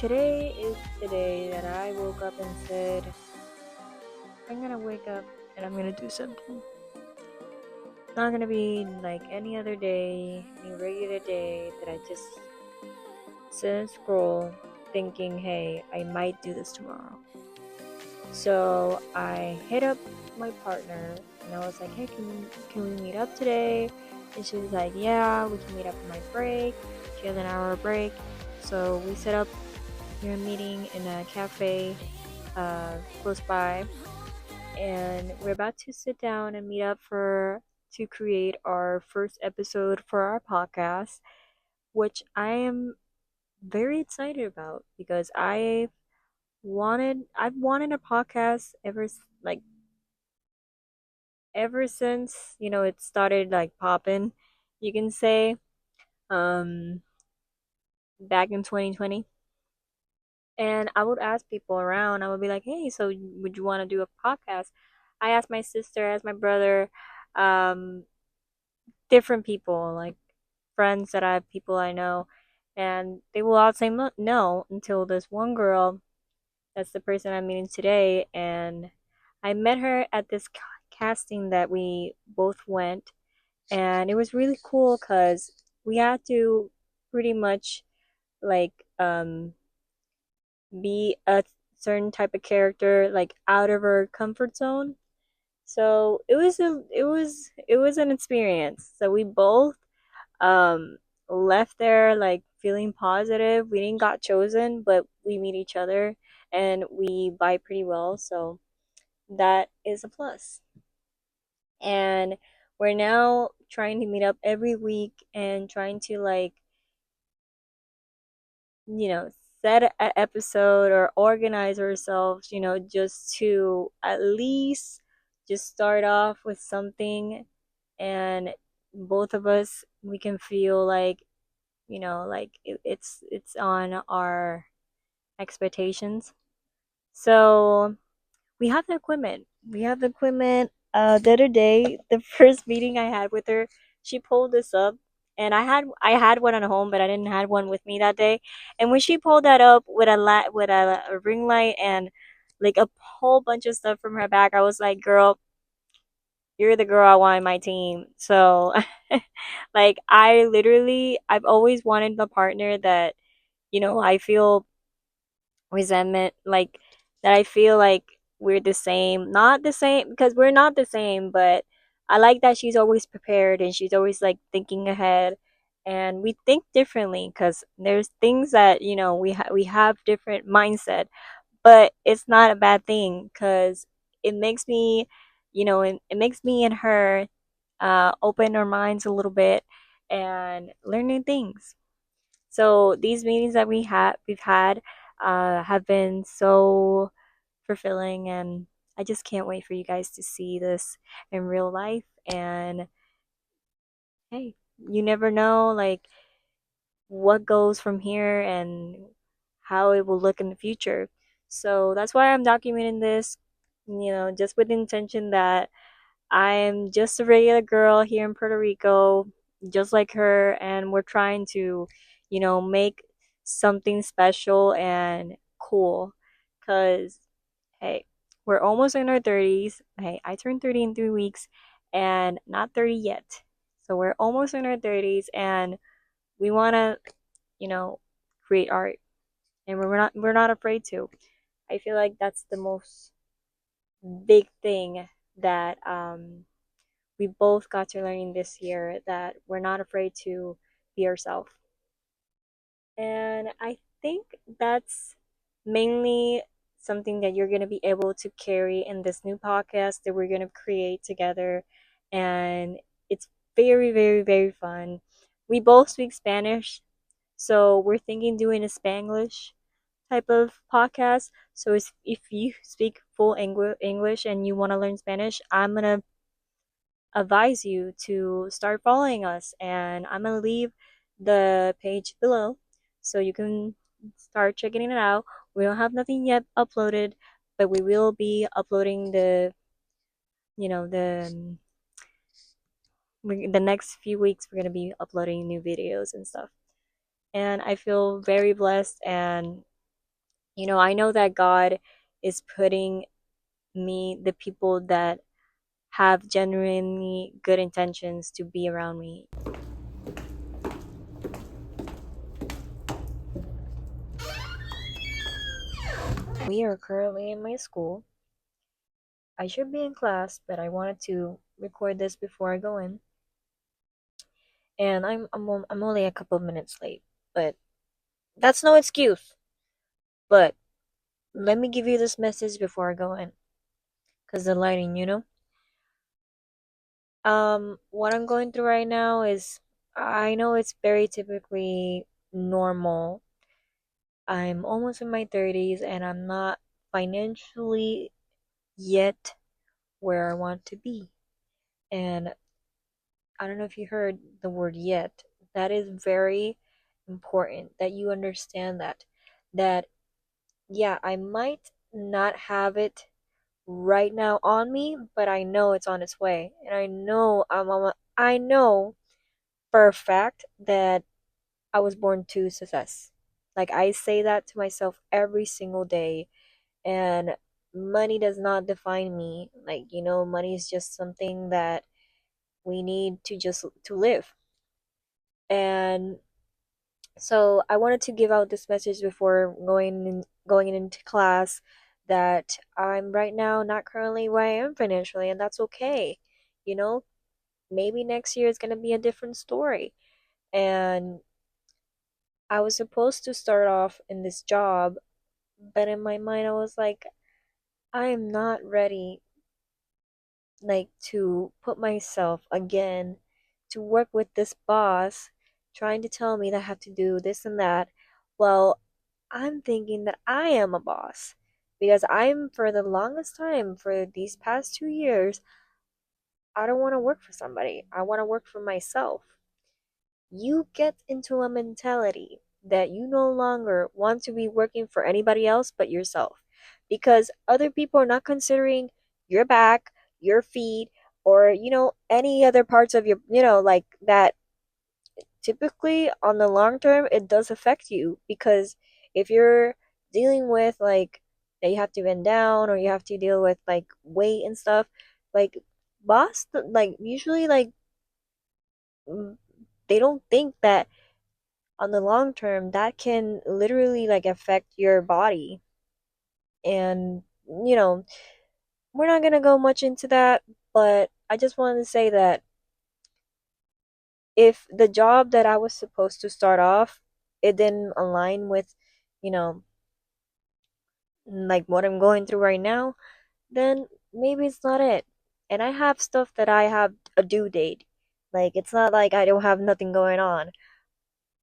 today is the day that I woke up and said, I'm gonna wake up and I'm gonna do something. It's not gonna be like any other day, any regular day that I just sit and scroll thinking, hey, I might do this tomorrow. So I hit up my partner and I was like, hey, can we meet up today? And she was like, yeah, we can meet up on my break. She has an hour break. So we set up a meeting in a cafe close by, and we're about to sit down and meet up for to create our first episode for our podcast, which I am very excited about because I've wanted a podcast ever since it started like popping, you can say, um back in 2020. And I would ask people around, I would be like, hey, so would you want to do a podcast? I asked my sister, asked my brother, um, different people, like friends that I have, people I know, and they will all say no until this one girl, that's the person I'm meeting today, and I met her at this casting that we both went, and it was really cool because we had to pretty much like be a certain type of character like out of our comfort zone. So it was an experience. So we both left there like feeling positive. We didn't got chosen, but we meet each other and we vibe pretty well. So that is a plus. And we're now trying to meet up every week and trying to like you know, set an episode or organize ourselves, just to at least just start off with something, and both of us we can feel like, like it's on our expectations. So we have the equipment. We have the equipment. The other day, the first meeting I had with her, she pulled this up, and I had one at home, but I didn't have one with me that day. And when she pulled that up with a ring light and like a whole bunch of stuff from her back, I was like, "Girl, you're the girl I want in my team." So, like, I've always wanted the partner that I feel resentment, like that I feel like we're the same, not the same because we're not the same, but I like that she's always prepared and she's always like thinking ahead, and we think differently because there's things that we have different mindset, but it's not a bad thing because it makes me it makes me and her open our minds a little bit and learn new things. So these meetings that we've had have been so fulfilling, and I just can't wait for you guys to see this in real life. And hey, you never know like what goes from here and how it will look in the future. So that's why I'm documenting this, just with the intention that I'm just a regular girl here in Puerto Rico, just like her, and we're trying to, make something special and cool. Because, hey, we're almost in our 30s. Hey, I turned 30 in 3 weeks and not 30 yet. So we're almost in our 30s and we want to, create art. And we're not afraid to. I feel like that's the most big thing that we both got to learning this year, that we're not afraid to be ourselves. And I think that's mainly something that you're going to be able to carry in this new podcast that we're going to create together. And it's very, very, very fun. We both speak Spanish, so we're thinking doing a Spanglish type of podcast. So if you speak full English and you want to learn Spanish, I'm going to advise you to start following us, and I'm gonna leave the page below so you can start checking it out. We don't have nothing yet uploaded, but we will be uploading the next few weeks. We're gonna be uploading new videos and stuff, and I feel very blessed and I know that God is putting me the people that have genuinely good intentions to be around me. We are currently in my school. I should be in class, but I wanted to record this before I go in. And I'm only a couple of minutes late, but that's no excuse. But let me give you this message before I go in, cause the lighting, what I'm going through right now is, I know it's very typically normal. I'm almost in my 30s and I'm not financially yet where I want to be. And I don't know if you heard the word yet. That is very important that you understand that yeah, I might not have it right now on me, but I know it's on its way. And I know for a fact that I was born to success. Like, I say that to myself every single day, and money does not define me. Like, money is just something that we need to live. And so I wanted to give out this message before going into class, that I'm right now not currently where I am financially, and that's okay. You know, maybe next year is going to be a different story. And I was supposed to start off in this job, but in my mind I was like, I am not ready, like, to put myself again to work with this boss trying to tell me that I have to do this and that. Well, I'm thinking that I am a boss, because I'm, for the longest time, for these past 2 years, I don't want to work for somebody. I want to work for myself. You get into a mentality that you no longer want to be working for anybody else but yourself, because other people are not considering your back, your feet, or any other parts of your, like that. Typically on the long term it does affect you, because if you're dealing with, like, that you have to bend down, or you have to deal with like weight and stuff, like, boss, like, usually, like, mm, they don't think that on the long term that can literally, like, affect your body. And we're not going to go much into that, but I just wanted to say that if the job that I was supposed to start off, it didn't align with, you know like, what I'm going through right now, then maybe it's not it. And I have stuff that I have a due date. Like, it's not like I don't have nothing going on,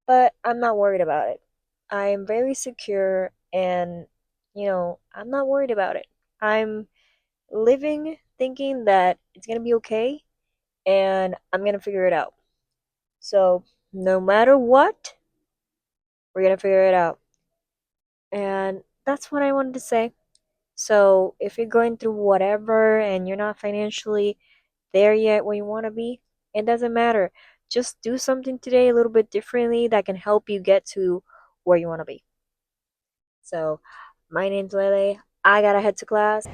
but I'm not worried about it. I'm very secure, and I'm not worried about it. I'm living thinking that it's going to be okay, and I'm going to figure it out. So, no matter what, we're going to figure it out. And that's what I wanted to say. So, if you're going through whatever and you're not financially there yet where you want to be, it doesn't matter. Just do something today a little bit differently that can help you get to where you want to be. So, my name's Lele. I gotta head to class.